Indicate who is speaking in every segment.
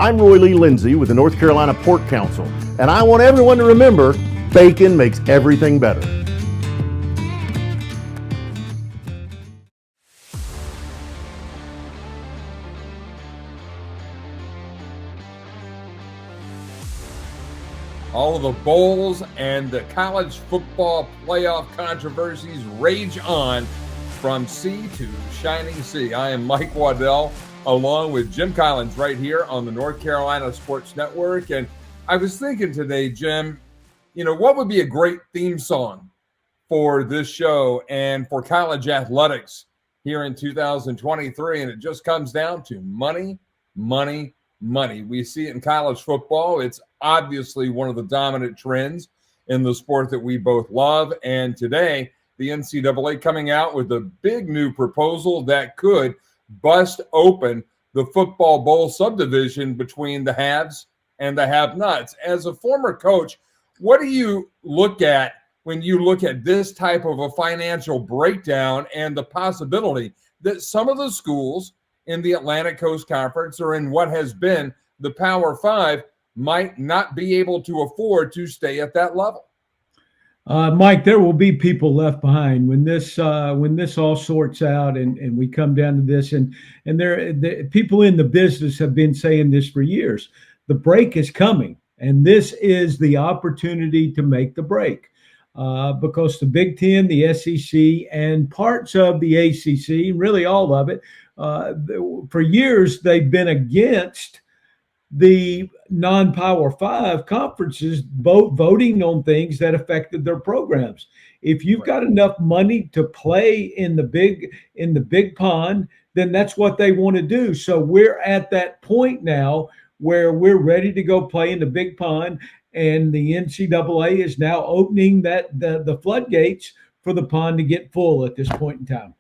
Speaker 1: I'm Roy Lee Lindsay with the North Carolina Pork Council, and I want everyone to remember bacon makes everything better.
Speaker 2: All of the bowls and the college football playoff controversies rage on from sea to shining sea. I am Mike Waddell, along with Jim Collins right here on the North Carolina Sports Network. And I was thinking today, Jim, what would be a great theme song for this show and for college athletics here in 2023? And it just comes down to money, money, money. We see it in college football. It's obviously one of the dominant trends in the sport that we both love. And today, the NCAA coming out with a big new proposal that could bust open the football bowl subdivision between the haves and the have-nots. As a former coach, what do you look at when you look at this type of a financial breakdown and the possibility that some of the schools in the Atlantic Coast Conference or in what has been the Power Five might not be able to afford to stay at that level?
Speaker 3: Mike, there will be people left behind when this all sorts out and we come down to this. And the people in the business have been saying this for years. The break is coming, and this is the opportunity to make the break because the Big Ten, the SEC, and parts of the ACC, really all of it, for years they've been against the non-Power Five conferences voting on things that affected their programs. If you've got enough money to play in the big pond, then that's what they want to do. So we're at that point now where we're ready to go play in the big pond, and the NCAA is now opening the floodgates for the pond to get full at this point in time.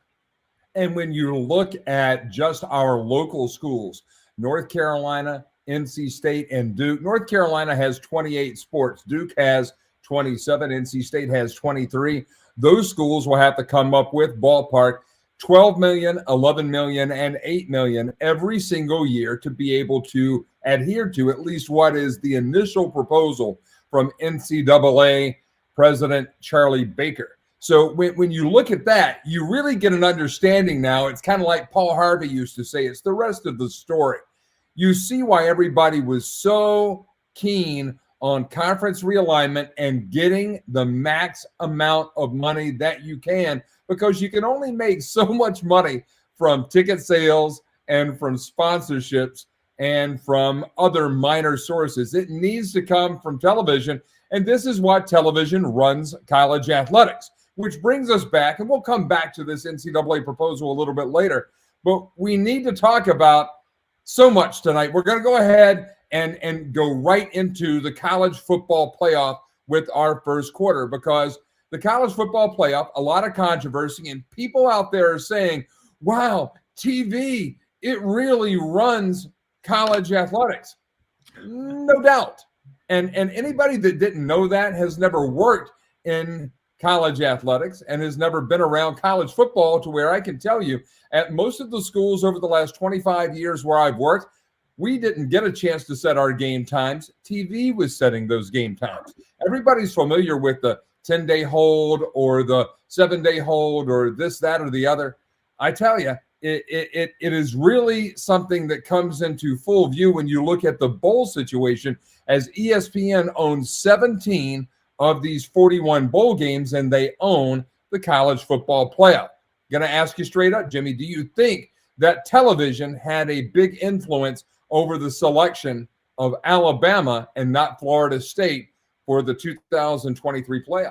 Speaker 2: And when you look at just our local schools, North Carolina, NC State, and Duke. North Carolina has 28 sports. Duke has 27. NC State has 23. Those schools will have to come up with ballpark $12 million, $11 million, and $8 million every single year to be able to adhere to at least what is the initial proposal from NCAA President Charlie Baker. So when you look at that, you really get an understanding now. It's kind of like Paul Harvey used to say, it's the rest of the story. You see why everybody was so keen on conference realignment and getting the max amount of money that you can, because you can only make so much money from ticket sales and from sponsorships and from other minor sources. It needs to come from television, and this is what television runs college athletics, which brings us back, and we'll come back to this NCAA proposal a little bit later, but we need to talk about so much tonight. We're going to go ahead and go right into the college football playoff with our first quarter, because the college football playoff, a lot of controversy, and people out there are saying, wow, TV, it really runs college athletics. No doubt. And anybody that didn't know that has never worked in college athletics and has never been around college football, to where I can tell you at most of the schools over the last 25 years where I've worked, we didn't get a chance to set our game times. TV was setting those game times. Everybody's familiar with the 10-day hold or the 7-day hold or this, that, or the other. I tell you, it is really something that comes into full view when you look at the bowl situation, as ESPN owns 17 of these 41 bowl games, and they own the college football playoff. Going to ask you straight up, Jimmy, do you think that television had a big influence over the selection of Alabama and not Florida State for the 2023 playoff?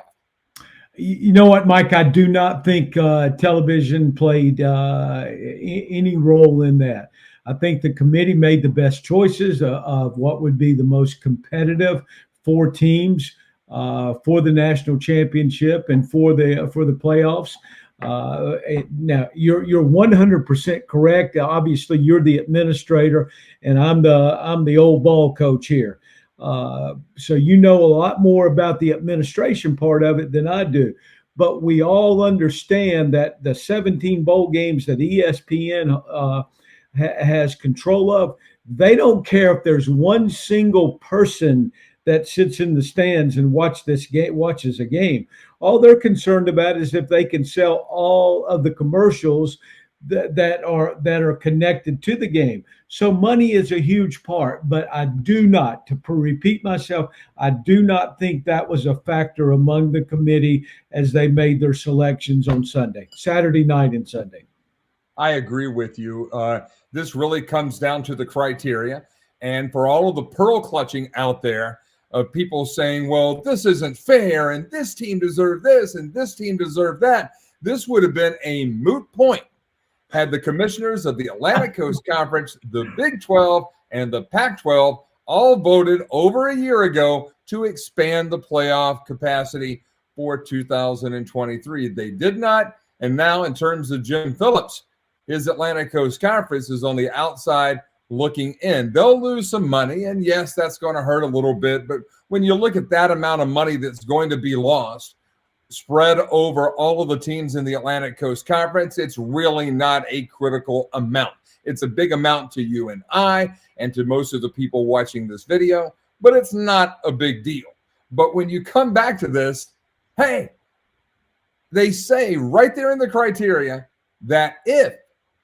Speaker 3: You know what, Mike? I do not think television played any role in that. I think the committee made the best choices of what would be the most competitive four teams for the national championship and for the playoffs. Now you're 100% correct. Obviously, you're the administrator, and I'm the old ball coach here. So you know a lot more about the administration part of it than I do. But we all understand that the 17 bowl games that ESPN has control of. They don't care if there's one single person that sits in the stands and watches a game. All they're concerned about is if they can sell all of the commercials that are connected to the game. So money is a huge part, but I do not, to repeat myself, I do not think that was a factor among the committee as they made their selections on Saturday night and Sunday.
Speaker 2: I agree with you. This really comes down to the criteria. And for all of the pearl clutching out there of people saying, well, this isn't fair, and this team deserved this, and this team deserved that, this would have been a moot point had the commissioners of the Atlantic Coast Conference, the Big 12, and the Pac-12 all voted over a year ago to expand the playoff capacity for 2023. They did not. And now, in terms of Jim Phillips, his Atlantic Coast Conference is on the outside looking in. They'll lose some money, and yes, that's going to hurt a little bit. But when you look at that amount of money that's going to be lost, spread over all of the teams in the Atlantic Coast Conference, it's really not a critical amount. It's a big amount to you and I, and to most of the people watching this video, but it's not a big deal. But when you come back to this, hey, they say right there in the criteria that if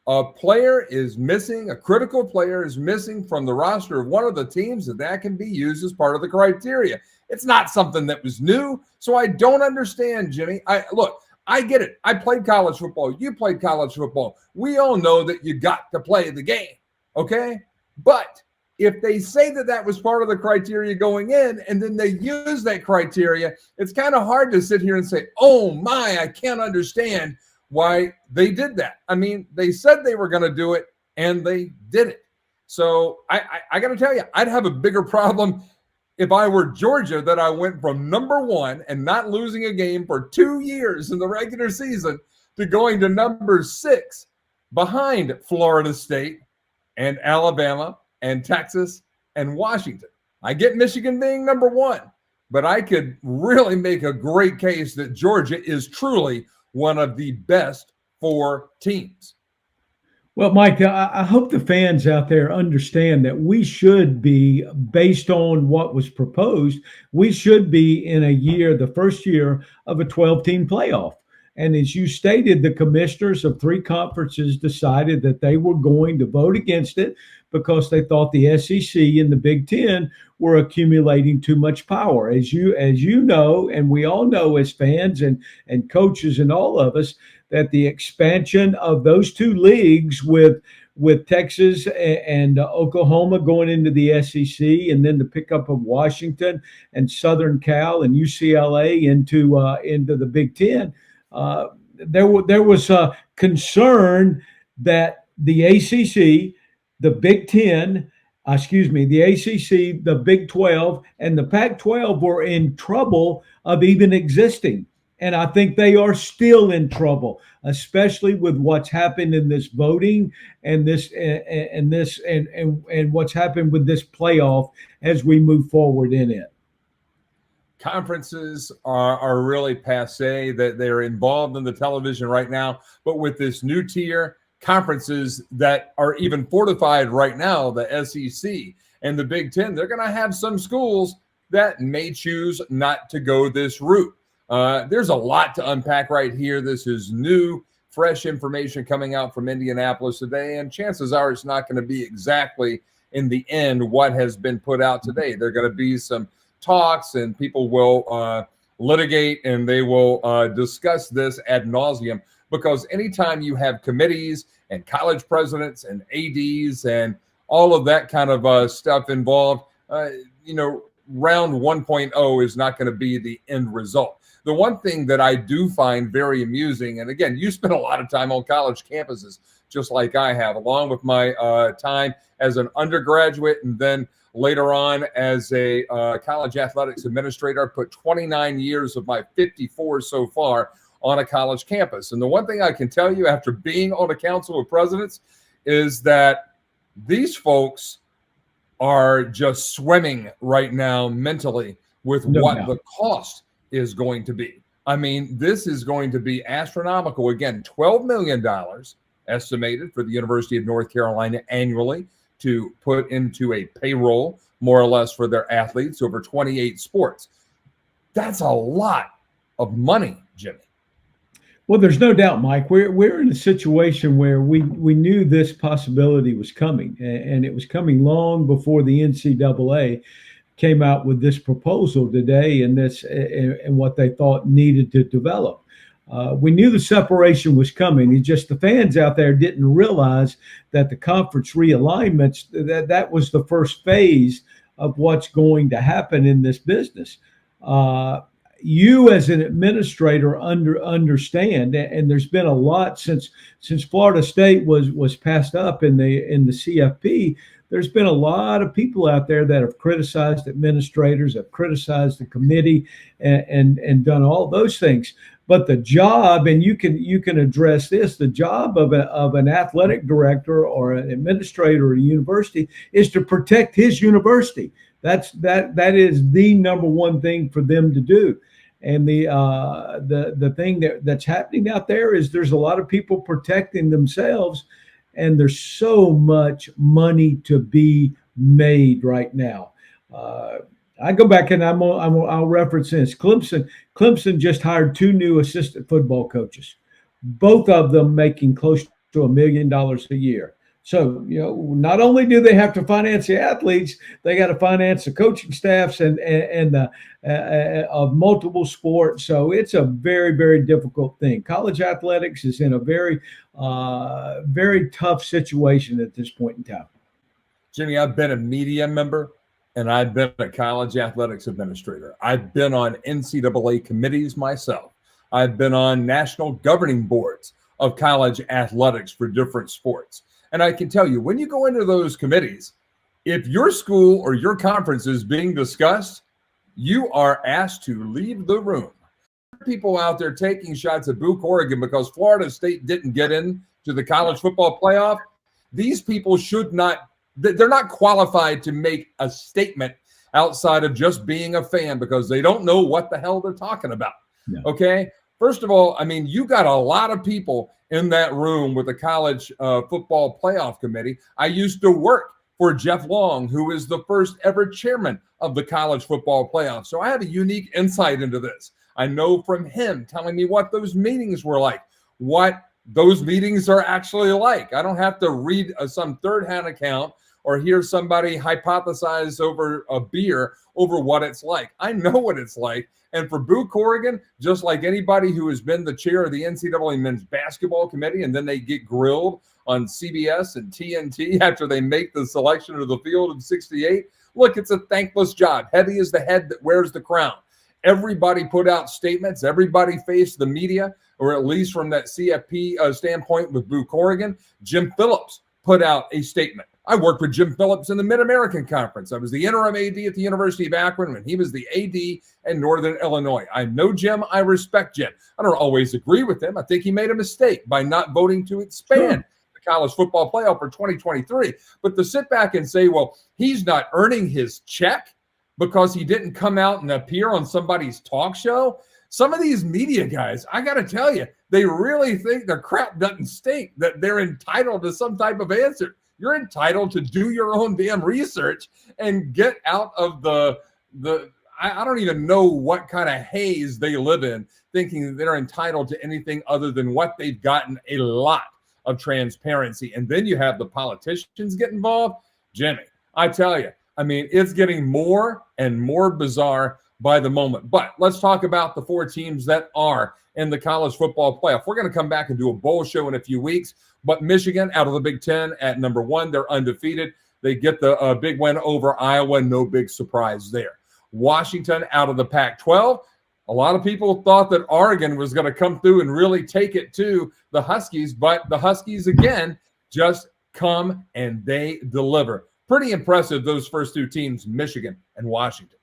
Speaker 2: a player is missing, a critical player is missing from the roster of one of the teams, that can be used as part of the criteria. It's not something that was new, so I don't understand, Jimmy. I get it. I played college football. You played college football. We all know that you got to play the game, okay? But if they say that that was part of the criteria going in, and then they use that criteria, it's kind of hard to sit here and say, oh my, I can't understand why they did that. I mean, they said they were going to do it, and they did it. So I got to tell you, I'd have a bigger problem if I were Georgia, that I went from number one and not losing a game for 2 years in the regular season to going to number 6 behind Florida State and Alabama and Texas and Washington. I get Michigan being number 1, but I could really make a great case that Georgia is truly one of the best 4 teams.
Speaker 3: Well, Mike, I hope the fans out there understand that we should be, based on what was proposed, we should be in the first year of a 12-team playoff. And as you stated, the commissioners of 3 conferences decided that they were going to vote against it because they thought the SEC and the Big Ten were accumulating too much power. As you know, and we all know as fans and coaches and all of us, that the expansion of those 2 leagues with Texas and Oklahoma going into the SEC, and then the pickup of Washington and Southern Cal and UCLA into the Big Ten, there was a concern that the ACC, the Big Ten, the ACC, the Big 12, and the Pac-12 were in trouble of even existing. And I think they are still in trouble, especially with what's happened in this voting and what's happened with this playoff as we move forward in it.
Speaker 2: Conferences are really passe, that they're involved in the television right now. But with this new tier, conferences that are even fortified right now, the SEC and the Big Ten, they're going to have some schools that may choose not to go this route. There's a lot to unpack right here. This is new, fresh information coming out from Indianapolis today, and chances are it's not going to be exactly in the end what has been put out today. There are going to be some talks, and people will litigate, and they will discuss this ad nauseum, because anytime you have committees and college presidents and ADs and all of that kind of stuff involved, round 1.0 is not going to be the end result. The one thing that I do find very amusing, and again, you spend a lot of time on college campuses, just like I have, along with my time as an undergraduate and then later on as a college athletics administrator. I put 29 years of my 54 so far on a college campus. And the one thing I can tell you after being on a council of presidents is that these folks are just swimming right now mentally with the cost is going to be. I mean, this is going to be astronomical. Again, $12 million estimated for the University of North Carolina annually to put into a payroll, more or less, for their athletes over 28 sports. That's a lot of money, Jimmy.
Speaker 3: Well, there's no doubt, Mike. We're in a situation where we knew this possibility was coming, and it was coming long before the NCAA came out with this proposal today, and this and what they thought needed to develop. We knew the separation was coming. It's just the fans out there didn't realize that the conference realignments, that was the first phase of what's going to happen in this business. You as an administrator understand, and there's been a lot since Florida State was passed up in the CFP. There's been a lot of people out there that have criticized administrators, have criticized the committee, and done all those things. But the job, and you can address this, the job of an athletic director or an administrator at a university is to protect his university. That is the number one thing for them to do. And the thing that's happening out there is there's a lot of people protecting themselves, and there's so much money to be made right now. I go back and I'll reference this. Clemson just hired 2 new assistant football coaches, both of them making close to $1 million a year. So, not only do they have to finance the athletes, they got to finance the coaching staffs and of multiple sports. So it's a very, very difficult thing. College athletics is in a very, very tough situation at this point in time.
Speaker 2: Jimmy, I've been a media member, and I've been a college athletics administrator. I've been on NCAA committees myself. I've been on national governing boards of college athletics for different sports. And I can tell you, when you go into those committees, if your school or your conference is being discussed, you are asked to leave the room. People out there taking shots at Buch, Oregon, because Florida State didn't get into the college football playoff. These people they're not qualified to make a statement outside of just being a fan, because they don't know what the hell they're talking about. No. Okay? First of all, I mean, you got a lot of people in that room with the college football playoff committee. I used to work for Jeff Long, who is the first ever chairman of the college football playoff. So I have a unique insight into this. I know from him telling me what those meetings were like, what those meetings are actually like. I don't have to read some third-hand account or hear somebody hypothesize over a beer over what it's like. I know what it's like. And for Buch, Oregon, just like anybody who has been the chair of the NCAA men's basketball committee, and then they get grilled on CBS and TNT after they make the selection of the field of 68, look, it's a thankless job. Heavy is the head that wears the crown. Everybody put out statements. Everybody faced the media, or at least from that CFP standpoint with Buch, Oregon. Jim Phillips put out a statement. I worked with Jim Phillips in the Mid-American Conference. I was the interim AD at the University of Akron when he was the AD in Northern Illinois. I know Jim. I respect Jim. I don't always agree with him. I think he made a mistake by not voting to expand the college football playoff for 2023. But to sit back and say, well, he's not earning his check because he didn't come out and appear on somebody's talk show. Some of these media guys, I got to tell you, they really think their crap doesn't stink, that they're entitled to some type of answer. You're entitled to do your own damn research and get out of I don't even know what kind of haze they live in, thinking that they're entitled to anything other than what they've gotten a lot of transparency. And then you have the politicians get involved. Jimmy, I tell you, I mean, it's getting more and more bizarre by the moment. But let's talk about the 4 teams that are in the college football playoff. We're going to come back and do a bowl show in a few weeks. But Michigan out of the Big Ten at number 1, they're undefeated. They get the big win over Iowa. No big surprise there. Washington out of the Pac-12. A lot of people thought that Oregon was going to come through and really take it to the Huskies, but the Huskies, again, just come and they deliver. Pretty impressive, those first 2 teams, Michigan and Washington.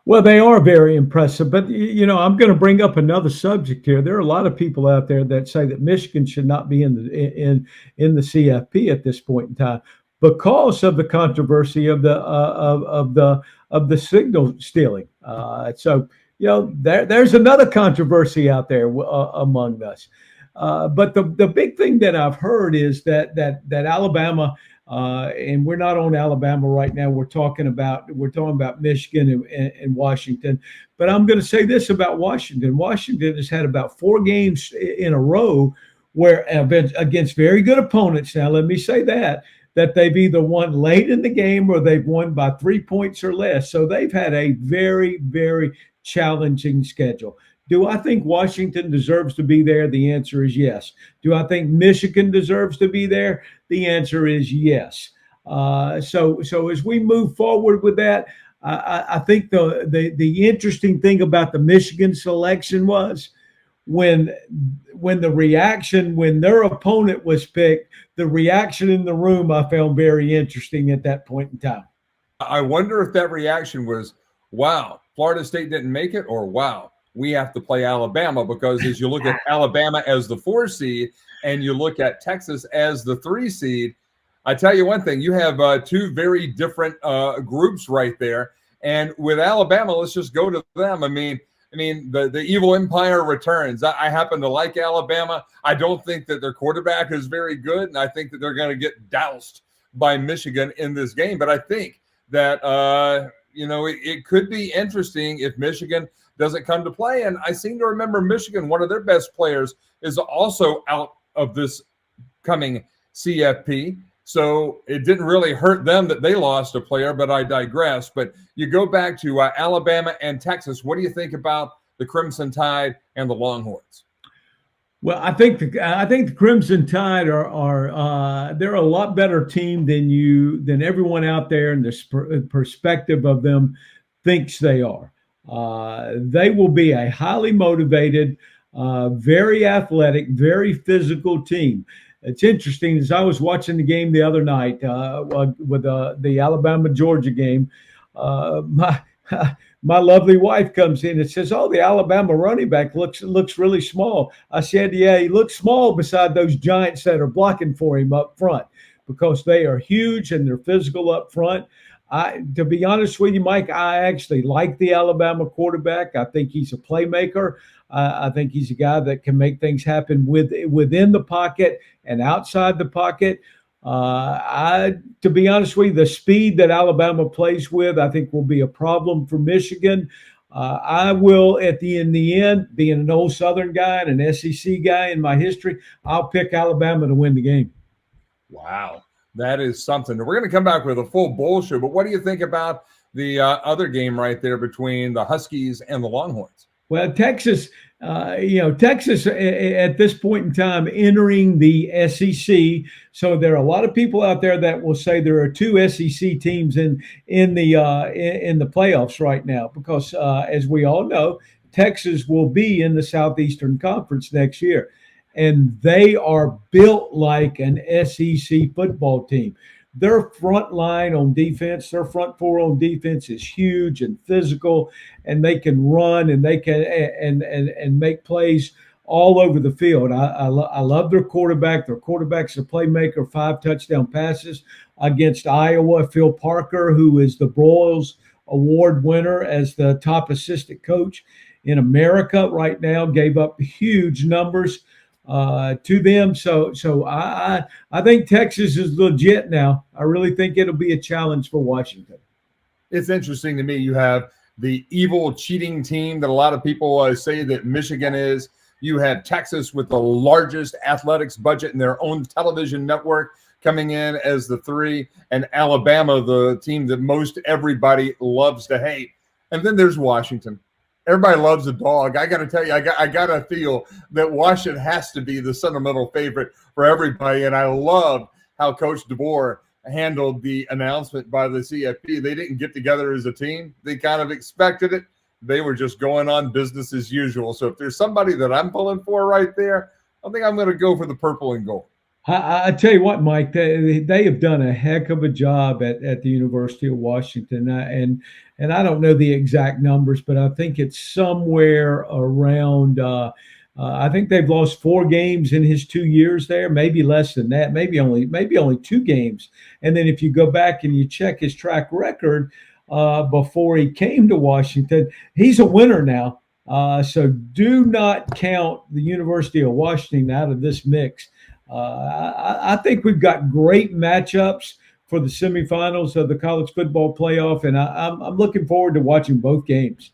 Speaker 3: Well, they are very impressive, but I'm going to bring up another subject here. There are a lot of people out there that say that Michigan should not be in the CFP at this point in time because of the controversy of the signal stealing. So there's another controversy out there among us. But the big thing that I've heard is that Alabama, and we're not on Alabama right now. We're talking about Michigan and Washington. But I'm going to say this about Washington. Washington has had about 4 games in a row where against very good opponents. Now, let me say that they've either won late in the game or they've won by 3 points or less. So they've had a very, very challenging schedule. Do I think Washington deserves to be there? The answer is yes. Do I think Michigan deserves to be there? The answer is yes. So as we move forward with that, I think the interesting thing about the Michigan selection was when their opponent was picked, the reaction in the room I found very interesting at that point in time.
Speaker 2: I wonder if that reaction was, wow, Florida State didn't make it, or wow, we have to play Alabama, because as you look at Alabama as the 4 seed and you look at Texas as the 3 seed, I tell you one thing, you have 2 very different groups right there. And with Alabama, let's just go to them. I mean, the evil empire returns. I happen to like Alabama. I don't think that their quarterback is very good, and I think that they're going to get doused by Michigan in this game. But I think that, it could be interesting if Michigan doesn't come to play. And I seem to remember Michigan, one of their best players, is also out of this coming CFP. So it didn't really hurt them that they lost a player, but I digress. But you go back to Alabama and Texas. What do you think about the Crimson Tide and the Longhorns?
Speaker 3: Well, I think the Crimson Tide are they're a lot better team than everyone out there in the perspective of them thinks they are. They will be a highly motivated, very athletic, very physical team. It's interesting, as I was watching the game the other night with the Alabama-Georgia game, my lovely wife comes in and says, "Oh, the Alabama running back looks really small." I said, "Yeah, he looks small beside those giants that are blocking for him up front, because they are huge and they're physical up front." To be honest with you, Mike, I actually like the Alabama quarterback. I think he's a playmaker. I think he's a guy that can make things happen within the pocket and outside the pocket. To be honest with you, the speed that Alabama plays with, I think, will be a problem for Michigan. I will, in the end, being an old Southern guy and an SEC guy in my history, I'll pick Alabama to win the game.
Speaker 2: Wow. That is something. We're going to come back with a full bowl show, but what do you think about the other game right there between the Huskies and the Longhorns?
Speaker 3: Well, Texas at this point in time entering the SEC. So there are a lot of people out there that will say there are 2 SEC teams in the playoffs right now, because as we all know, Texas will be in the Southeastern Conference next year. And they are built like an SEC football team. Their front line on defense, their front 4 on defense is huge and physical, and they can run and they can and make plays all over the field. I love their quarterback. Their quarterback's a playmaker, 5 touchdown passes against Iowa. Phil Parker, who is the Broyles Award winner as the top assistant coach in America right now, gave up huge numbers to them. So I think Texas is legit now. I really think it'll be a challenge for Washington.
Speaker 2: It's interesting to me. You have the evil cheating team that a lot of people say that Michigan is. You have Texas with the largest athletics budget in their own television network coming in as the 3, and Alabama, the team that most everybody loves to hate. And then there's Washington. Everybody loves a dog. I got to tell you, I got to feel that Washington has to be the sentimental favorite for everybody. And I love how Coach DeBoer handled the announcement by the CFP. They didn't get together as a team. They kind of expected it. They were just going on business as usual. So if there's somebody that I'm pulling for right there, I think I'm going to go for the purple and gold.
Speaker 3: I tell you what, Mike, they have done a heck of a job at the University of Washington. And I don't know the exact numbers, but I think it's somewhere around I think they've lost 4 games in his 2 years there, maybe less than that, maybe only 2 games. And then if you go back and you check his track record before he came to Washington, he's a winner now. So do not count the University of Washington out of this mix. I think we've got great matchups for the semifinals of the college football playoff, and I'm looking forward to watching both games.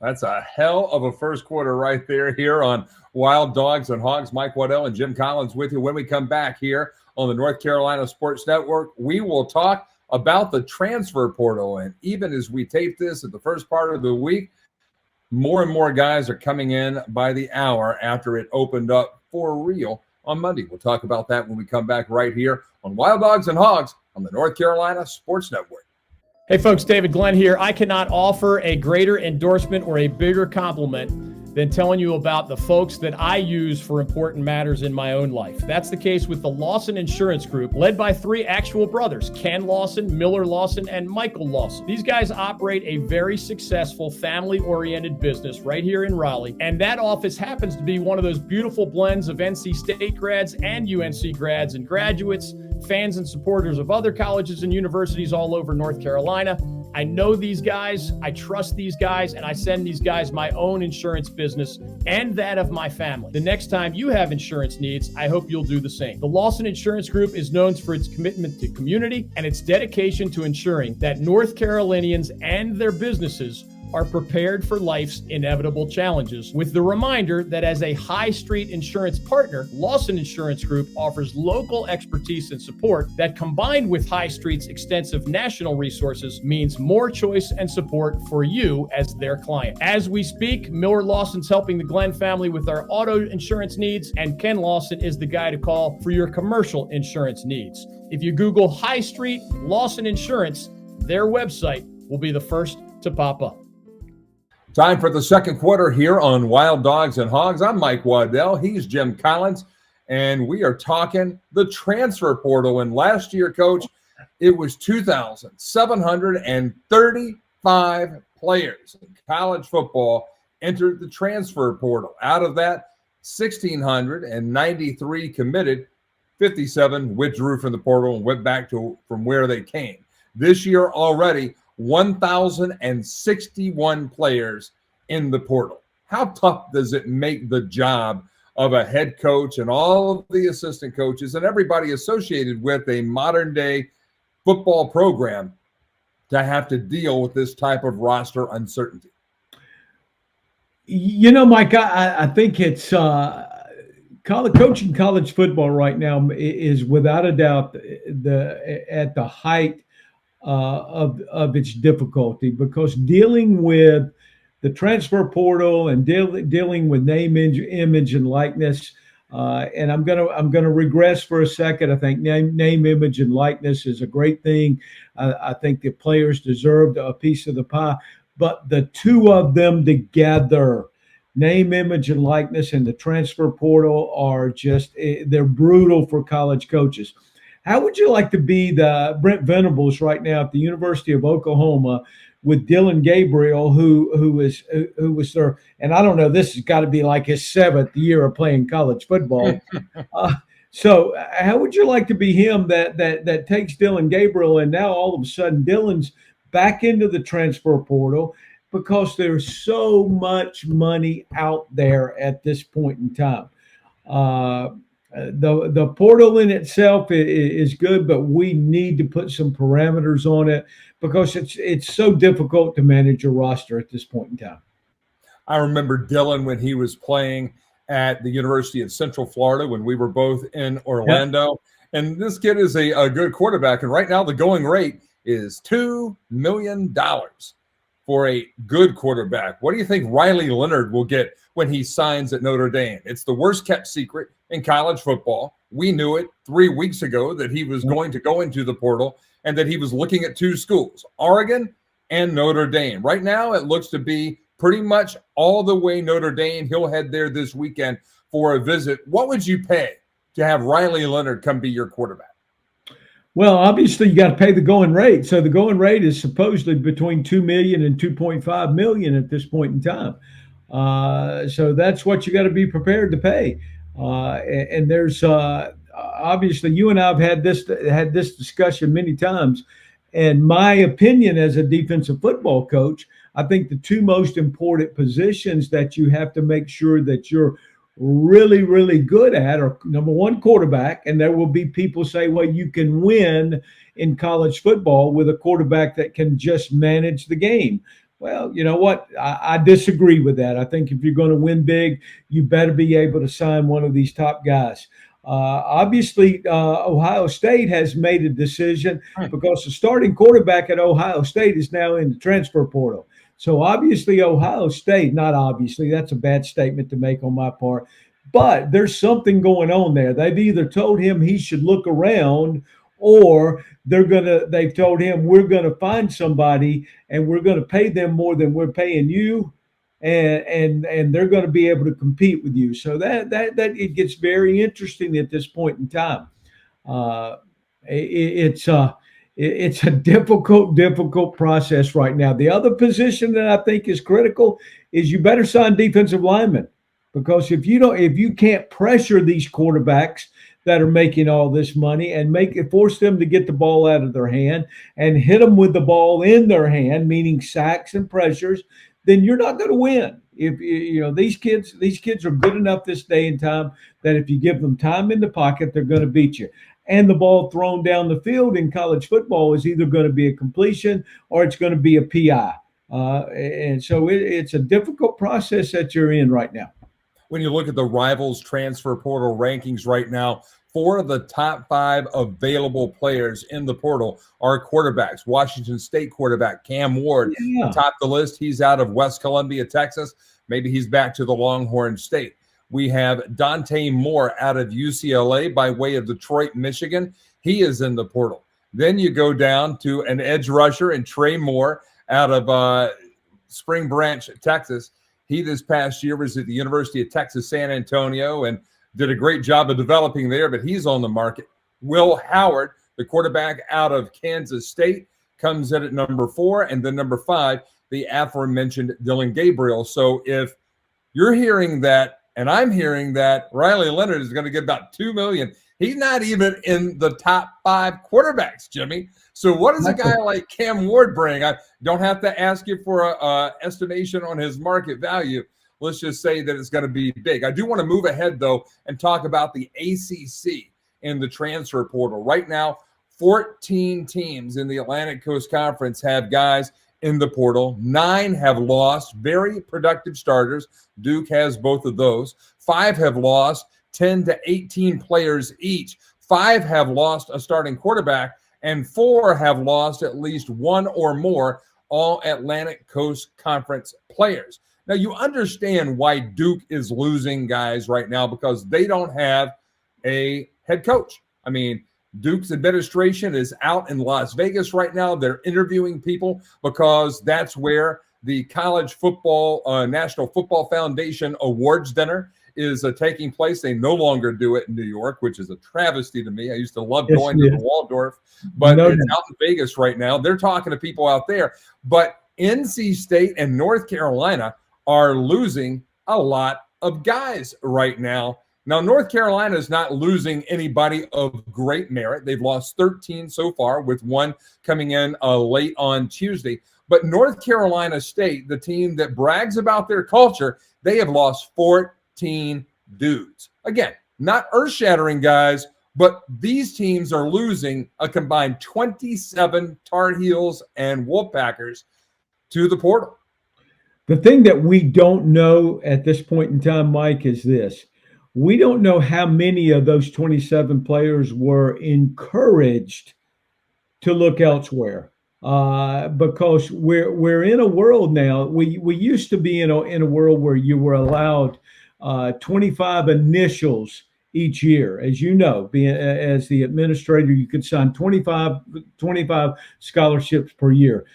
Speaker 2: That's a hell of a first quarter right there here on Wild Dogs and Hogs. Mike Waddell and Jim Collins with you. When we come back here on the North Carolina Sports Network, we will talk about the transfer portal. And even as we tape this at the first part of the week, more and more guys are coming in by the hour after it opened up for real on Monday. We'll talk about that when we come back right here on Wild Dogs and Hogs on the North Carolina Sports Network.
Speaker 4: Hey folks, David Glenn here. I cannot offer a greater endorsement or a bigger compliment than telling you about the folks that I use for important matters in my own life. That's the case with the Lawson Insurance Group, led by three actual brothers, Ken Lawson, Miller Lawson, and Michael Lawson. These guys operate a very successful family-oriented business right here in Raleigh, and that office happens to be one of those beautiful blends of NC State grads and UNC grads and graduates, fans and supporters of other colleges and universities all over North Carolina. I know these guys, I trust these guys, and I send these guys my own insurance business and that of my family. The next time you have insurance needs, I hope you'll do the same. The Lawson Insurance Group is known for its commitment to community and its dedication to ensuring that North Carolinians and their businesses are prepared for life's inevitable challenges, with the reminder that as a high street insurance partner, Lawson Insurance Group offers local expertise and support that, combined with High Street's extensive national resources, means more choice and support for you as their client. As we speak, Miller Lawson's helping the Glenn family with our auto insurance needs, and Ken Lawson is the guy to call for your commercial insurance needs. If you Google High Street Lawson Insurance, their website will be the first to pop up.
Speaker 2: Time for the second quarter here on Wild Dogs and Hogs. I'm Mike Waddell. He's Jim Collins, and we are talking the transfer portal. And last year, Coach, it was 2,735 players in college football entered the transfer portal. Out of that, 1,693 committed, 57 withdrew from the portal and went back to from where they came. This year already, 1,061 players in the portal. How tough does it make the job of a head coach and all of the assistant coaches and everybody associated with a modern day football program to have to deal with this type of roster uncertainty?
Speaker 3: You know, Mike, I think it's coaching college football right now is without a doubt at the height of its difficulty, because dealing with the transfer portal and dealing with name, image, and likeness. And I'm gonna regress for a second. I think name, image, and likeness is a great thing. I think the players deserved a piece of the pie, but the two of them together, name, image, and likeness, and the transfer portal, are just they're brutal for college coaches. How would you like to be the Brent Venables right now at the University of Oklahoma with Dylan Gabriel, who was there? And I don't know, this has got to be like his 7th year of playing college football. So how would you like to be him that takes Dylan Gabriel, and now all of a sudden Dylan's back into the transfer portal because there's so much money out there at this point in time. The portal in itself is good, but we need to put some parameters on it because it's so difficult to manage a roster at this point in time.
Speaker 2: I remember Dylan when he was playing at the University of Central Florida when we were both in Orlando. Yep. And this kid is a good quarterback. And right now the going rate is $2 million for a good quarterback. What do you think Riley Leonard will get when he signs at Notre Dame? It's the worst kept secret in college football. We knew it 3 weeks ago that he was going to go into the portal and that he was looking at two schools, Oregon and Notre Dame. Right now, it looks to be pretty much all the way Notre Dame. He'll head there this weekend for a visit. What would you pay to have Riley Leonard come be your quarterback?
Speaker 3: Well, obviously, you got to pay the going rate. So the going rate is supposedly between $2 million and $2.5 million at this point in time. So that's what you got to be prepared to pay. And there's obviously, you and I have had this discussion many times. And my opinion as a defensive football coach, I think the two most important positions that you have to make sure that you're really, really good at are, number one, quarterback. And there will be people say, well, you can win in college football with a quarterback that can just manage the game. Well, you know what? I disagree with that. I think if you're going to win big, you better be able to sign one of these top guys. Obviously, Ohio State has made a decision because the starting quarterback at Ohio State is now in the transfer portal. So obviously, Ohio State, not obviously, that's a bad statement to make on my part, but there's something going on there. They've either told him he should look around, or they've told him we're gonna find somebody and we're gonna pay them more than we're paying you, and they're going to be able to compete with you. So that it gets very interesting at this point in time. It's a difficult process right now. The other position that I think is critical is you better sign defensive linemen, because if you can't pressure these quarterbacks that are making all this money and force them to get the ball out of their hand and hit them with the ball in their hand, meaning sacks and pressures, then you're not going to win. If you know these kids are good enough this day and time that if you give them time in the pocket, they're going to beat you. And the ball thrown down the field in college football is either going to be a completion or it's going to be a PI. And so it's a difficult process that you're in right now.
Speaker 2: When you look at the Rivals transfer portal rankings right now, 4 of the top 5 available players in the portal are quarterbacks. Washington State quarterback Cam Ward, top the list. He's out of West Columbia, Texas. Maybe he's back to the Longhorn State. We have Dante Moore out of UCLA by way of Detroit, Michigan. He is in the portal. Then you go down to an edge rusher and Trey Moore out of Spring Branch, Texas. He this past year was at the University of Texas, San Antonio, and did a great job of developing there, but he's on the market. Will Howard, the quarterback out of Kansas State, comes in at number 4, and then number 5, the aforementioned Dylan Gabriel. So if you're hearing that, and I'm hearing that Riley Leonard is going to get about $2 million, he's not even in the top 5 quarterbacks, Jimmy. So what does a guy like Cam Ward bring? I don't have to ask you for an estimation on his market value. Let's just say that it's going to be big. I do want to move ahead, though, and talk about the ACC in the transfer portal. Right now, 14 teams in the Atlantic Coast Conference have guys in the portal. 9 have lost very productive starters. Duke has both of those. 5 have lost 10 to 18 players each. 5 have lost a starting quarterback, and 4 have lost at least 1 or more all Atlantic Coast Conference players. Now, you understand why Duke is losing guys right now, because they don't have a head coach. I mean, Duke's administration is out in Las Vegas right now. They're interviewing people because that's where the College Football National Football Foundation Awards Dinner is taking place. They no longer do it in New York, which is a travesty to me. I used to love going to the Waldorf, but it's out in Vegas right now. They're talking to people out there. But NC State and North Carolina are losing a lot of guys right now. Now, North Carolina is not losing anybody of great merit. They've lost 13 so far, with 1 coming in late on Tuesday. But North Carolina State, the team that brags about their culture, they have lost 14 dudes. Again, not earth-shattering guys, but these teams are losing a combined 27 Tar Heels and Wolfpackers to the portal.
Speaker 3: The thing that we don't know at this point in time, Mike, is this. We don't know how many of those 27 players were encouraged to look elsewhere, because we're in a world now. We used to be in a world where you were allowed 25 initials each year. As you know, as the administrator, you could sign 25 scholarships per year.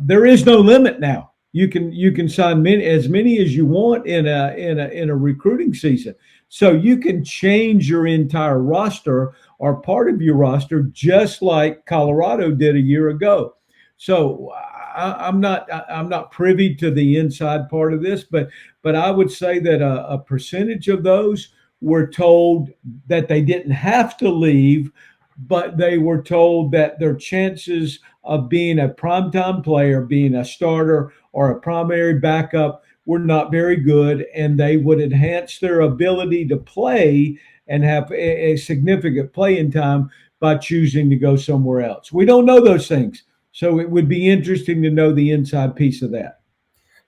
Speaker 3: There is no limit now. You can sign as many as you want in a recruiting season. So you can change your entire roster or part of your roster, just like Colorado did a year ago. So I'm not privy to the inside part of this, but I would say that a percentage of those were told that they didn't have to leave but they were told that their chances of being a primetime player, being a starter or a primary backup, were not very good, and they would enhance their ability to play and have a significant playing time by choosing to go somewhere else. We don't know those things, so it would be interesting to know the inside piece of that.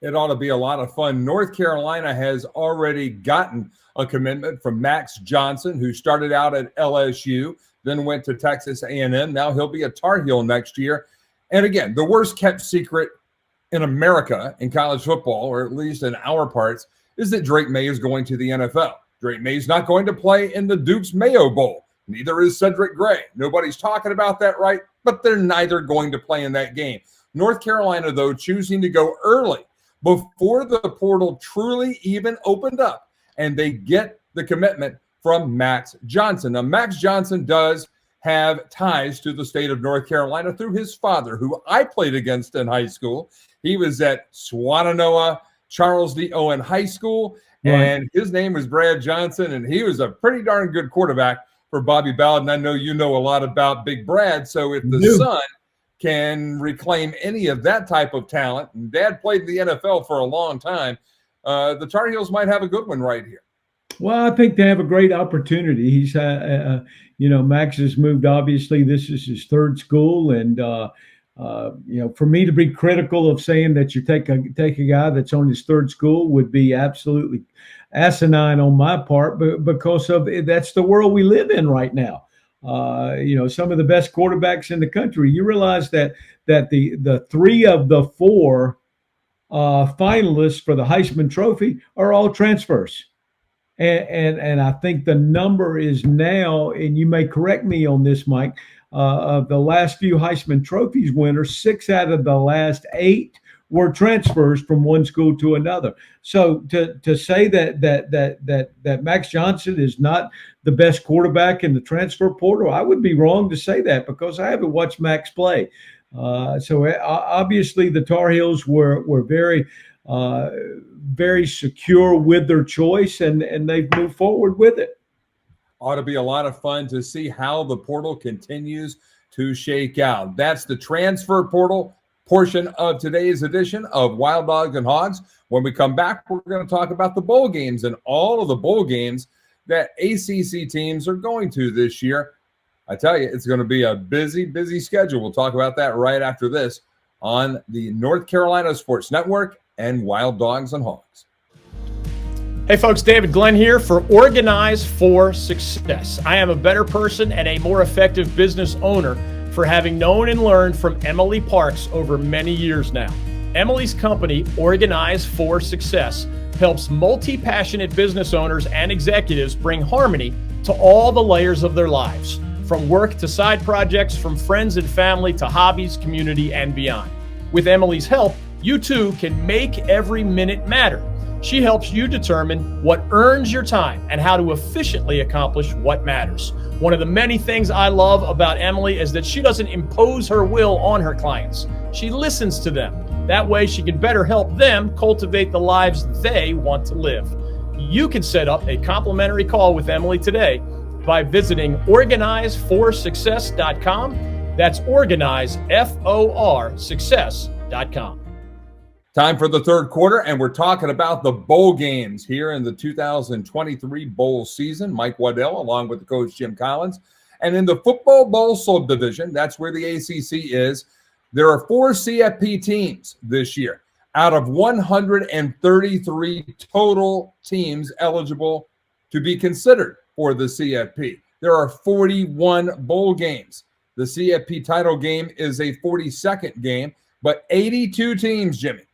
Speaker 2: It ought to be a lot of fun. North Carolina has already gotten a commitment from Max Johnson, who started out at LSU, then went to Texas A&M. Now he'll be a Tar Heel next year. And again, the worst kept secret in America in college football, or at least in our parts, is that Drake May is going to the NFL. Drake May is not going to play in the Duke's Mayo Bowl. Neither is Cedric Gray. Nobody's talking about that, right? But they're neither going to play in that game. North Carolina, though, choosing to go early before the portal truly even opened up, and they get the commitment from Max Johnson. Now, Max Johnson does have ties to the state of North Carolina through his father, who I played against in high school. He was at Swannanoa Charles D. Owen High School, and his name was Brad Johnson, and he was a pretty darn good quarterback for Bobby Bowden. I know you know a lot about Big Brad, so if the son can reclaim any of that type of talent, and Dad played in the NFL for a long time, the Tar Heels might have a good one right here.
Speaker 3: Well, I think they have a great opportunity. He's, Max has moved. Obviously, this is his third school, and for me to be critical of saying that you take a guy that's on his third school would be absolutely asinine on my part, but because of that's the world we live in right now. Some of the best quarterbacks in the country. You realize that the three of the four finalists for the Heisman Trophy are all transfers. And I think the number is now, and you may correct me on this, Mike, of the last few Heisman Trophies winners, 6 out of the last 8 were transfers from one school to another. So to say that Max Johnson is not the best quarterback in the transfer portal, I would be wrong to say that because I haven't watched Max play. So obviously the Tar Heels were very very secure with their choice, and they've moved forward with it.
Speaker 2: Ought to be a lot of fun to see how the portal continues to shake out. That's the transfer portal portion of today's edition of Wild Dogs and Hogs. When we come back, we're going to talk about the bowl games and all of the bowl games that ACC teams are going to this year. I tell you, it's going to be a busy, busy schedule. We'll talk about that right after this on the North Carolina Sports Network and Wild Dogs and Hogs.
Speaker 4: Hey folks, David Glenn here for Organize for Success. I am a better person and a more effective business owner for having known and learned from Emily Parks over many years now. Emily's company, Organize for Success, helps multi-passionate business owners and executives bring harmony to all the layers of their lives, from work to side projects, from friends and family to hobbies, community, and beyond. With Emily's help, you too can make every minute matter. She helps you determine what earns your time and how to efficiently accomplish what matters. One of the many things I love about Emily is that she doesn't impose her will on her clients. She listens to them. That way she can better help them cultivate the lives they want to live. You can set up a complimentary call with Emily today by visiting organizeforsuccess.com. That's organize, F-O-R, success.com.
Speaker 2: Time for the third quarter, and we're talking about the bowl games here in the 2023 bowl season. Mike Waddell, along with the coach Jim Collins. And in the football bowl subdivision, that's where the ACC is, there are 4 CFP teams this year out of 133 total teams eligible to be considered for the CFP. There are 41 bowl games. The CFP title game is a 42nd game, but 82 teams, Jimmy,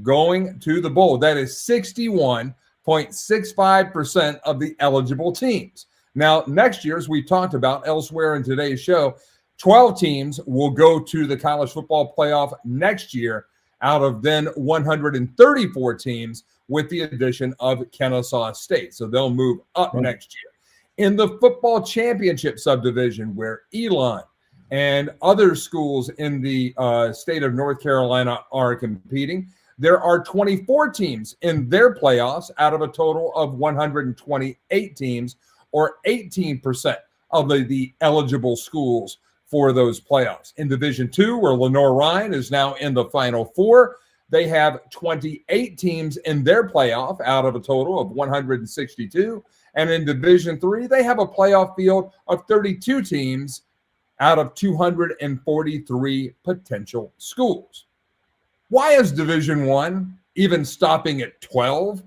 Speaker 2: going to the bowl. That is 61.65% of the eligible teams. Now, next year, as we talked about elsewhere in today's show, 12 teams will go to the college football playoff next year out of then 134 teams with the addition of Kennesaw State. So they'll move up next year. In the football championship subdivision, where Elon and other schools in the state of North Carolina are competing, there are 24 teams in their playoffs out of a total of 128 teams, or 18% of the eligible schools for those playoffs. In Division II, where Lenore-Ryan is now in the Final Four, they have 28 teams in their playoff out of a total of 162. And in Division III, they have a playoff field of 32 teams out of 243 potential schools. Why is Division I even stopping at 12?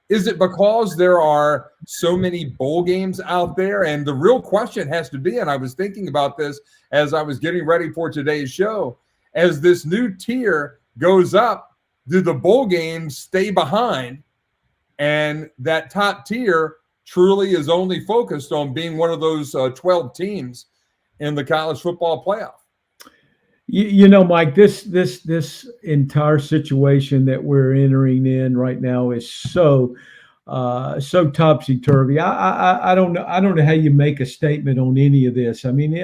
Speaker 2: Is it because there are so many bowl games out there? And the real question has to be, and I was thinking about this as I was getting ready for today's show, as this new tier goes up, do the bowl games stay behind? And that top tier truly is only focused on being one of those 12 teams in the college football playoff.
Speaker 3: You know, Mike, this entire situation that we're entering in right now is so topsy turvy. I don't know how you make a statement on any of this. I mean,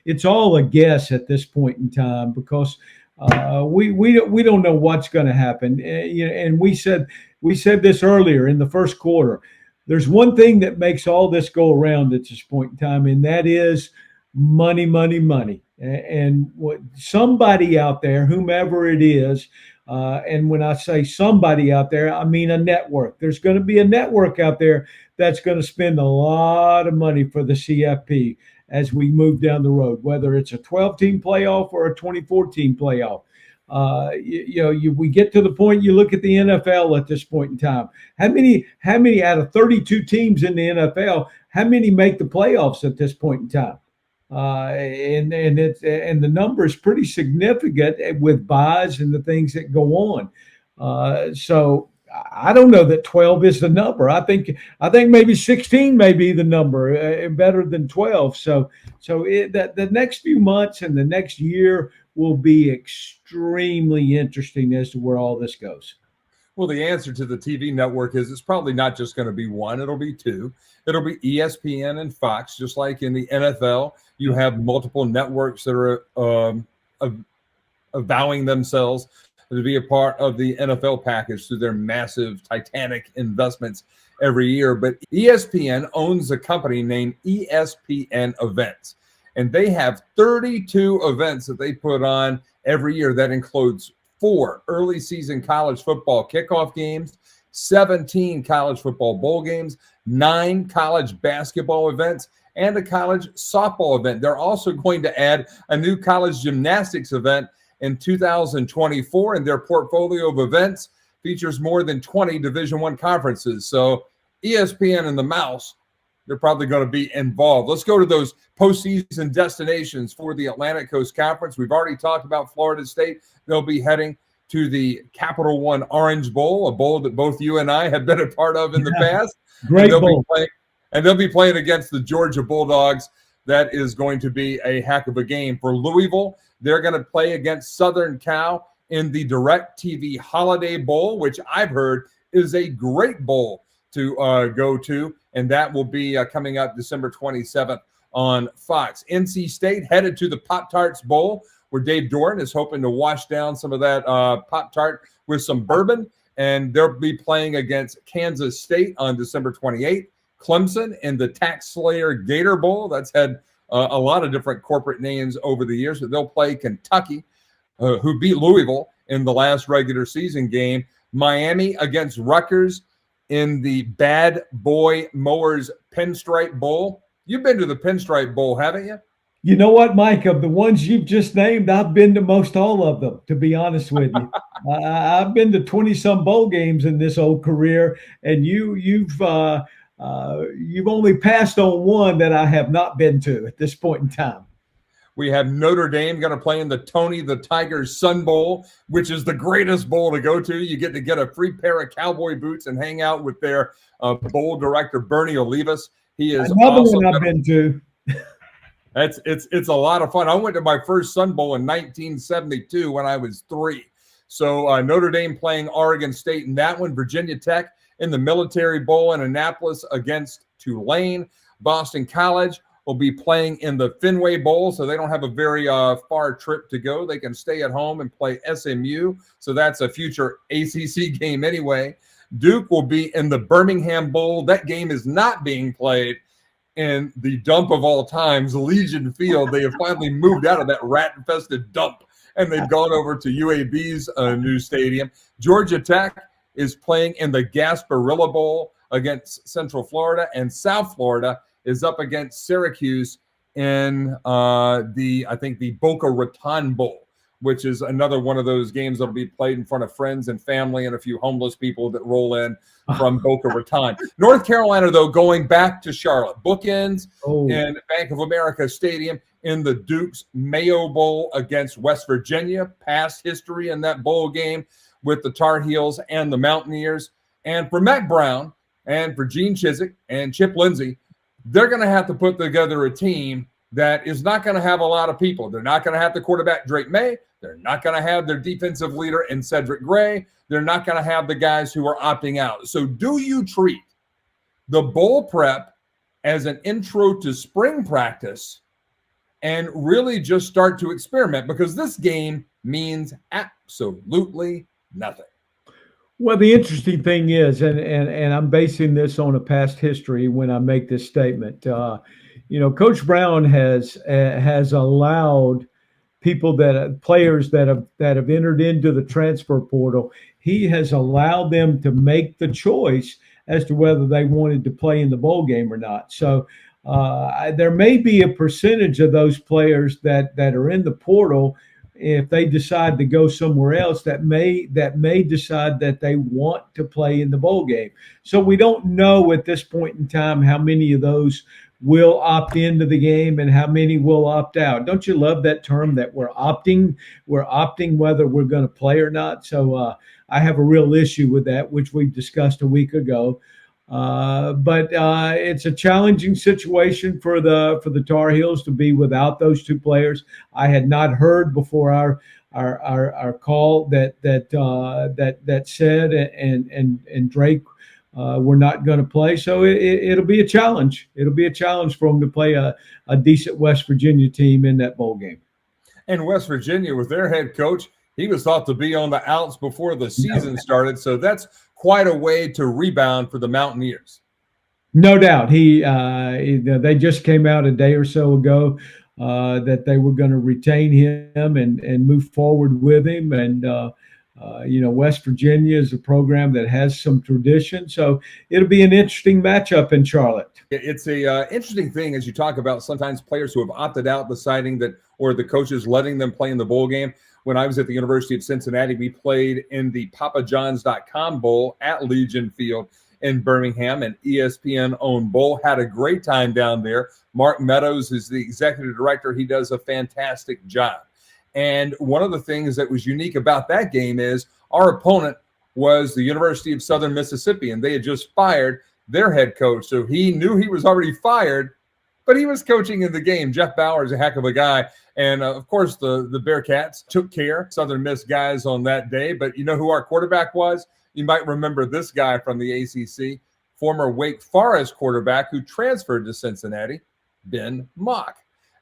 Speaker 3: it's all a guess at this point in time because we don't know what's going to happen. And we said this earlier in the first quarter. There's one thing that makes all this go around at this point in time, and that is money, money, money. And what somebody out there, whomever it is, and when I say somebody out there, I mean a network. There's going to be a network out there that's going to spend a lot of money for the CFP as we move down the road, whether it's a 12-team playoff or a 24-team playoff. We get to the point, you look at the NFL at this point in time. How many out of 32 teams in the NFL, how many make the playoffs at this point in time? And the number is pretty significant with buys and the things that go on. So I don't know that 12 is the number. I think maybe 16 may be the number, better than 12. So the next few months and the next year will be extremely interesting as to where all this goes.
Speaker 2: Well, the answer to the TV network is it's probably not just going to be one. It'll be two. It'll be ESPN and Fox, just like in the NFL. You have multiple networks that are avowing themselves to be a part of the NFL package through their massive Titanic investments every year. But ESPN owns a company named ESPN Events, and they have 32 events that they put on every year. That includes 4 early season college football kickoff games, 17 college football bowl games, 9 college basketball events, and a college softball event. They're also going to add a new college gymnastics event in 2024, and their portfolio of events features more than 20 Division I conferences. So ESPN and the Mouse, they're probably going to be involved. Let's go to those postseason destinations for the Atlantic Coast Conference. We've already talked about Florida State. They'll be heading to the Capital One Orange Bowl, a bowl that both you and I have been a part of in the past.
Speaker 3: Great bowl.
Speaker 2: They'll be playing against the Georgia Bulldogs. That is going to be a heck of a game. For Louisville, they're going to play against Southern Cal in the DirecTV Holiday Bowl, which I've heard is a great bowl to go to, and that will be coming up December 27th on Fox. NC State headed to the Pop-Tarts Bowl, where Dave Doran is hoping to wash down some of that Pop-Tart with some bourbon, and they'll be playing against Kansas State on December 28th. Clemson in the Tax Slayer Gator Bowl. That's had a lot of different corporate names over the years. But they'll play Kentucky, who beat Louisville in the last regular season game. Miami against Rutgers in the Bad Boy Mowers Pinstripe Bowl. You've been to the Pinstripe Bowl, haven't you?
Speaker 3: You know what, Mike? Of the ones you've just named, I've been to most all of them, to be honest with you. I've been to 20-some bowl games in this old career, and you've only passed on one that I have not been to at this point in time.
Speaker 2: We have Notre Dame going to play in the Tony the Tiger's Sun Bowl, which is the greatest bowl to go to. You get a free pair of cowboy boots and hang out with their bowl director, Bernie Olivas. He is
Speaker 3: another one I've been to.
Speaker 2: It's a lot of fun. I went to my first Sun Bowl in 1972 when I was 3. So Notre Dame playing Oregon State in that one. Virginia Tech in the Military Bowl in Annapolis against Tulane. Boston College will be playing in the Fenway Bowl, so they don't have a very far trip to go. They can stay at home and play SMU, so that's a future ACC game anyway. Duke will be in the Birmingham Bowl. That game is not being played in the dump of all times, Legion Field. They have finally moved out of that rat-infested dump, and they've gone over to UAB's new stadium. Georgia Tech is playing in the Gasparilla Bowl against Central Florida, and South Florida is up against Syracuse in the Boca Raton Bowl, which is another one of those games that'll be played in front of friends and family and a few homeless people that roll in from Boca Raton. North Carolina, though, going back to Charlotte, bookends in Bank of America Stadium in the Duke's Mayo Bowl against West Virginia. Past history in that bowl game with the Tar Heels and the Mountaineers. And for Matt Brown and for Gene Chizik and Chip Lindsey, they're going to have to put together a team that is not going to have a lot of people. They're not going to have the quarterback, Drake May. They're not going to have their defensive leader in Cedric Gray. They're not going to have the guys who are opting out. So do you treat the bowl prep as an intro to spring practice and really just start to experiment? Because this game means absolutely nothing.
Speaker 3: Well, the interesting thing is, and I'm basing this on a past history when I make this statement. Coach Brown has allowed players that have entered into the transfer portal. He has allowed them to make the choice as to whether they wanted to play in the bowl game or not. So there may be a percentage of those players that are in the portal, if they decide to go somewhere else, that may decide that they want to play in the bowl game. So we don't know at this point in time how many of those will opt into the game and how many will opt out. Don't you love that term that we're opting whether we're going to play or not? So I have a real issue with that, which we discussed a week ago. But it's a challenging situation for the Tar Heels to be without those two players. I had not heard before our call that said and Drake were not going to play. So it'll be a challenge. It'll be a challenge for them to play a decent West Virginia team in that bowl game.
Speaker 2: And West Virginia, with their head coach, he was thought to be on the outs before the season started. So that's quite a way to rebound for the Mountaineers.
Speaker 3: No doubt. They just came out a day or so ago that they were going to retain him and move forward with him. And, West Virginia is a program that has some tradition. So it'll be an interesting matchup in Charlotte.
Speaker 2: It's a interesting thing as you talk about sometimes players who have opted out deciding that, or the coaches letting them play in the bowl game. When I was at the University of Cincinnati, we played in the papajohns.com Bowl at Legion Field in Birmingham, an ESPN-owned bowl. Had a great time down there. Mark Meadows is the executive director. He does a fantastic job. And one of the things that was unique about that game is our opponent was the University of Southern Mississippi, and they had just fired their head coach. So he knew he was already fired, but he was coaching in the game. Jeff Bauer is a heck of a guy. And, of course, the Bearcats took care of Southern Miss guys on that day. But you know who our quarterback was? You might remember this guy from the ACC, former Wake Forest quarterback who transferred to Cincinnati, Ben Mock.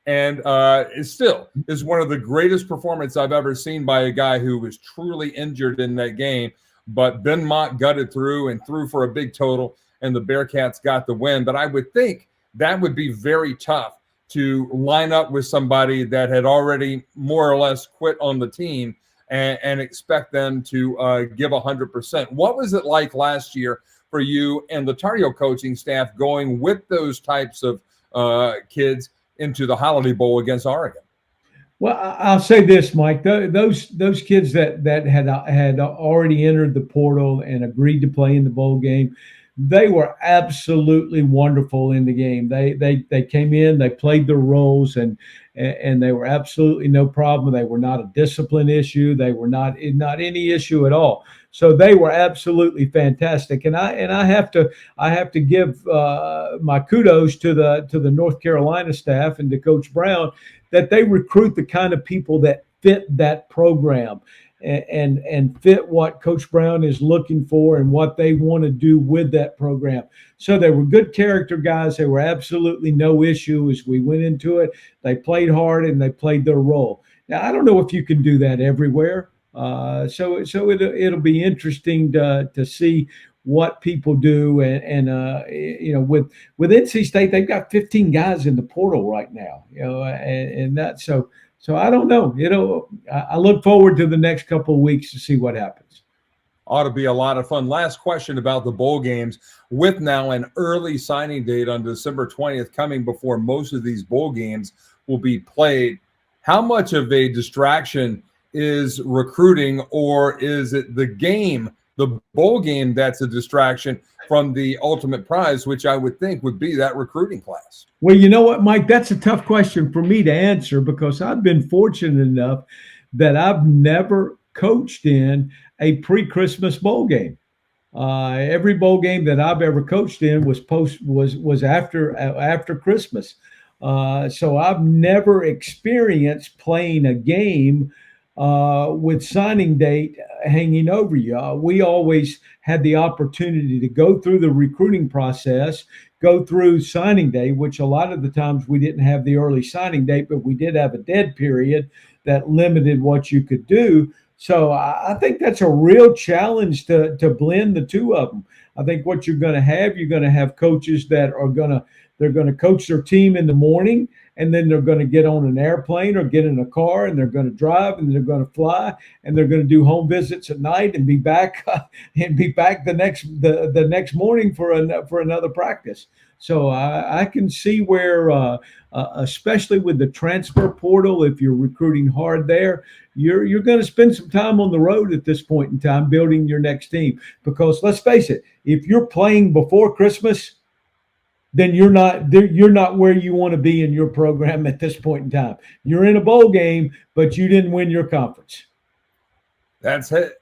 Speaker 2: And it still is one of the greatest performances I've ever seen by a guy who was truly injured in that game. But Ben Mock gutted through and threw for a big total, and the Bearcats got the win. But I would think that would be very tough to line up with somebody that had already more or less quit on the team and expect them to give 100%. What was it like last year for you and the Tar Heel coaching staff going with those types of kids into the Holiday Bowl against Oregon?
Speaker 3: Well, I'll say this, Mike. Those kids that had already entered the portal and agreed to play in the bowl game, they were absolutely wonderful in the game. They came in, they played their roles, and they were absolutely no problem. They were not a discipline issue. They were not any issue at all. So they were absolutely fantastic. And I have to give my kudos to the North Carolina staff and to Coach Brown, that they recruit the kind of people that fit that program and fit what Coach Brown is looking for and what they want to do with that program. So they were good character guys. They were absolutely no issue as we went into it. They played hard and they played their role. Now, I don't know if you can do that everywhere. So it'll be interesting to see what people do. With NC State, they've got 15 guys in the portal right now, and that, so I don't know. I look forward to the next couple of weeks to see what happens.
Speaker 2: Ought to be a lot of fun. Last question about the bowl games. With now an early signing date on December 20th coming before most of these bowl games will be played, how much of a distraction is recruiting, or is it the game, the bowl game, that's a distraction from the ultimate prize, which I would think would be that recruiting class?
Speaker 3: Well, you know what, Mike, that's a tough question for me to answer, because I've been fortunate enough that I've never coached in a pre-Christmas bowl game. Every bowl game that I've ever coached in was after Christmas. So I've never experienced playing a game with signing date hanging over you. We always had the opportunity to go through the recruiting process, go through signing day, which a lot of the times we didn't have the early signing date, but we did have a dead period that limited what you could do. So I think that's a real challenge to blend the two of them. I think what you're going to have coaches that are they're going to coach their team in the morning, and then they're going to get on an airplane or get in a car, and they're going to drive, and they're going to fly, and they're going to do home visits at night and be back the next morning for another practice. So I can see where, especially with the transfer portal, if you're recruiting hard there, you're going to spend some time on the road at this point in time building your next team. Because let's face it, if you're playing before Christmas, then you're not where you want to be in your program at this point in time. You're in a bowl game, but you didn't win your conference.
Speaker 2: That's it.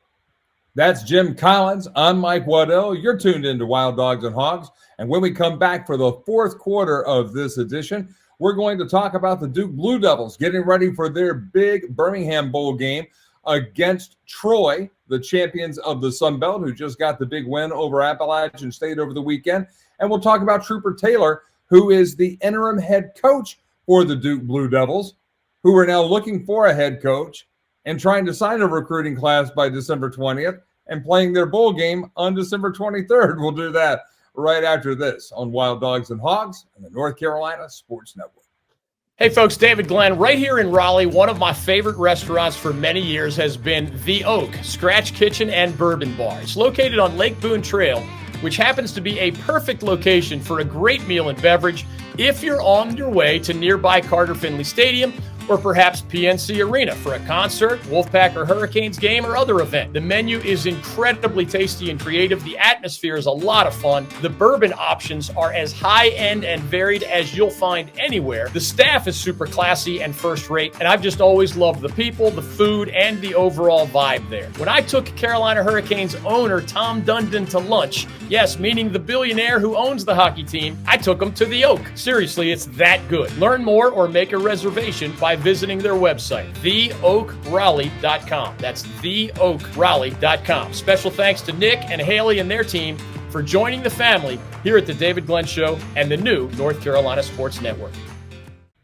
Speaker 2: That's Jim Collins. I'm Mike Waddell. You're tuned into Wild Dogs and Hogs. And when we come back for the fourth quarter of this edition, we're going to talk about the Duke Blue Devils getting ready for their big Birmingham Bowl game against Troy, the champions of the Sun Belt, who just got the big win over Appalachian State over the weekend. And we'll talk about Trooper Taylor, who is the interim head coach for the Duke Blue Devils, who are now looking for a head coach and trying to sign a recruiting class by December 20th and playing their bowl game on December 23rd. We'll do that right after this on Wild Dogs and Hogs and the North Carolina Sports Network.
Speaker 4: Hey folks, David Glenn, right here in Raleigh. One of my favorite restaurants for many years has been The Oak, Scratch Kitchen and Bourbon Bar. It's located on Lake Boone Trail, which happens to be a perfect location for a great meal and beverage if you're on your way to nearby Carter Finley Stadium or perhaps PNC Arena for a concert, Wolfpack or Hurricanes game, or other event. The menu is incredibly tasty and creative. The atmosphere is a lot of fun. The bourbon options are as high-end and varied as you'll find anywhere. The staff is super classy and first-rate, and I've just always loved the people, the food, and the overall vibe there. When I took Carolina Hurricanes owner Tom Dundon to lunch, yes, meaning the billionaire who owns the hockey team, I took him to The Oak. Seriously, it's that good. Learn more or make a reservation by visiting their website, theoakraleigh.com. That's theoakraleigh.com. Special thanks to Nick and Haley and their team for joining the family here at the David Glenn Show and the new North Carolina Sports Network.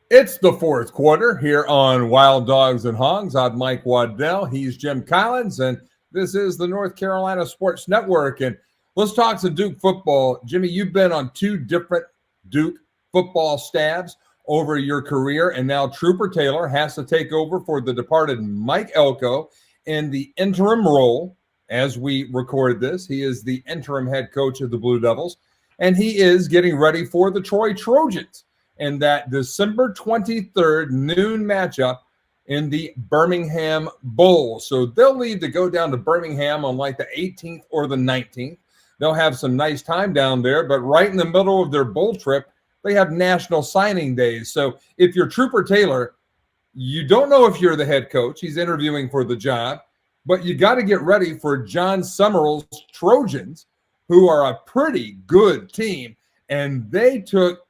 Speaker 2: It's the fourth quarter here on Wild Dogs and Hogs. I'm Mike Waddell. He's Jim Collins, and this is the North Carolina Sports Network. And let's talk some Duke football. Jimmy, you've been on two different Duke football staffs over your career, and now Trooper Taylor has to take over for the departed Mike Elko in the interim role. As we record this, he is the interim head coach of the Blue Devils, and he is getting ready for the Troy Trojans in that December 23rd noon matchup in the Birmingham Bowl. So they'll need to go down to Birmingham on like the 18th or the 19th. They'll have some nice time down there, but right in the middle of their bowl trip, they have national signing days. So if you're Trooper Taylor, you don't know if you're the head coach. He's interviewing for the job, but you got to get ready for John Summerall's Trojans, who are a pretty good team. And they took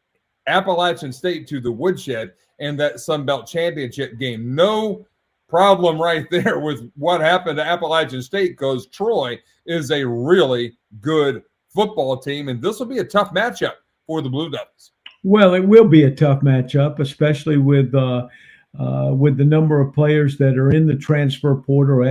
Speaker 2: Appalachian State to the woodshed in that Sun Belt Championship game. No problem right there with what happened to Appalachian State, because Troy is a really good football team. And this will be a tough matchup for the Blue Devils.
Speaker 3: Well, it will be a tough matchup, especially with with the number of players that are in the transfer portal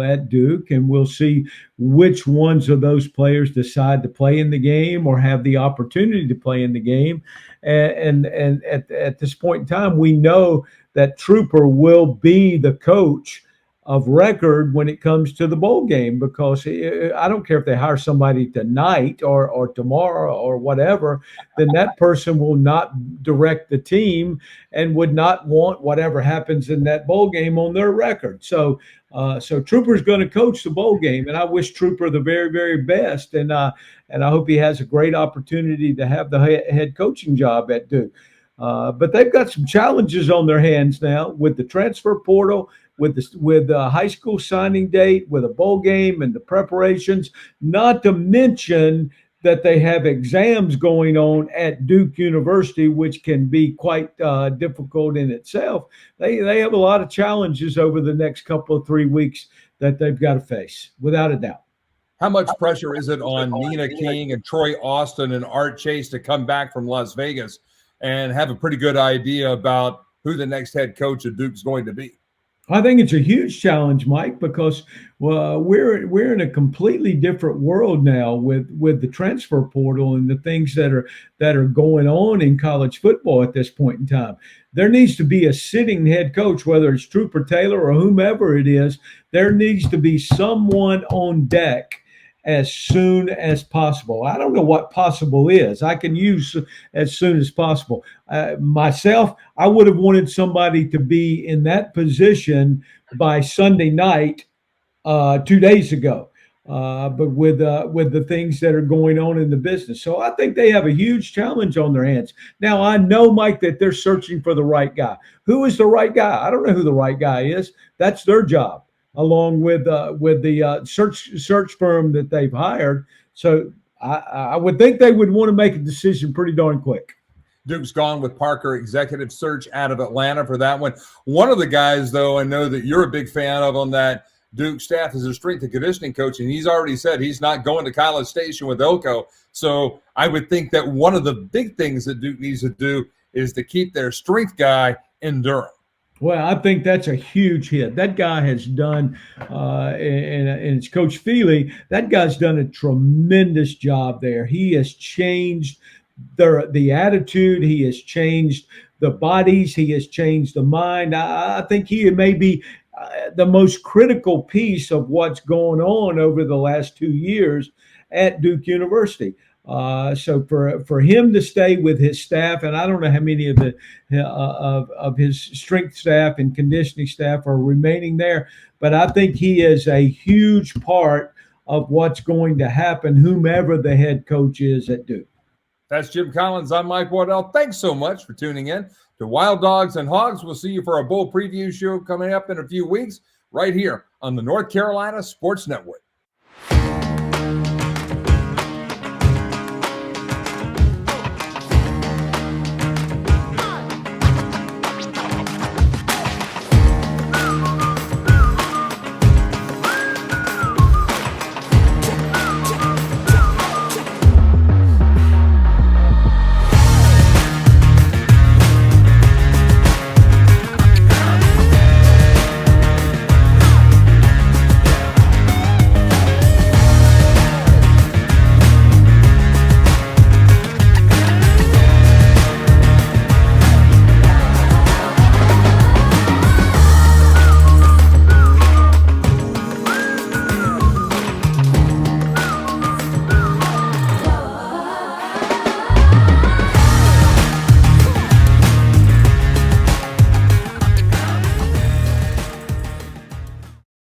Speaker 3: at Duke, and we'll see which ones of those players decide to play in the game or have the opportunity to play in the game. And at this point in time, we know that Trooper will be the coach of record when it comes to the bowl game, because I don't care if they hire somebody tonight or tomorrow or whatever, then that person will not direct the team and would not want whatever happens in that bowl game on their record. So Trooper's going to coach the bowl game, and I wish Trooper the very, very best, and I hope he has a great opportunity to have the head coaching job at Duke. But they've got some challenges on their hands now with the transfer portal, with the high school signing date, with a bowl game and the preparations, not to mention that they have exams going on at Duke University, which can be quite difficult in itself. They have a lot of challenges over the next couple of 3 weeks that they've got to face, without a doubt.
Speaker 2: How much pressure is it on Nina King and Troy Austin and Art Chase to come back from Las Vegas and have a pretty good idea about who the next head coach of Duke's going to be?
Speaker 3: I think it's a huge challenge, Mike, because we're in a completely different world now with the transfer portal and the things that are going on in college football at this point in time. There needs to be a sitting head coach, whether it's Trooper Taylor or whomever it is. There needs to be someone on deck as soon as possible. I don't know what possible is. I can use as soon as possible. Myself, I would have wanted somebody to be in that position by Sunday night 2 days ago. But with the things that are going on in the business. So I think they have a huge challenge on their hands. Now, I know, Mike, that they're searching for the right guy. Who is the right guy? I don't know who the right guy is. That's their job, along with the search firm that they've hired. So I would think they would want to make a decision pretty darn quick.
Speaker 2: Duke's gone with Parker Executive Search out of Atlanta for that one. One of the guys, though, I know that you're a big fan of on that Duke staff is a strength and conditioning coach, and he's already said he's not going to College Station with Elko. So I would think that one of the big things that Duke needs to do is to keep their strength guy in Durham.
Speaker 3: Well, I think that's a huge hit. That guy has done, and it's Coach Feely, that guy's done a tremendous job there. He has changed the attitude. He has changed the bodies. He has changed the mind. I think he may be the most critical piece of what's going on over the last 2 years at Duke University. So for him to stay with his staff, and I don't know how many of of his strength staff and conditioning staff are remaining there, but I think he is a huge part of what's going to happen, whomever the head coach is at Duke.
Speaker 2: That's Jim Collins. I'm Mike Waddell. Thanks so much for tuning in to Wild Dogs and Hogs. We'll see you for a bowl preview show coming up in a few weeks right here on the North Carolina Sports Network.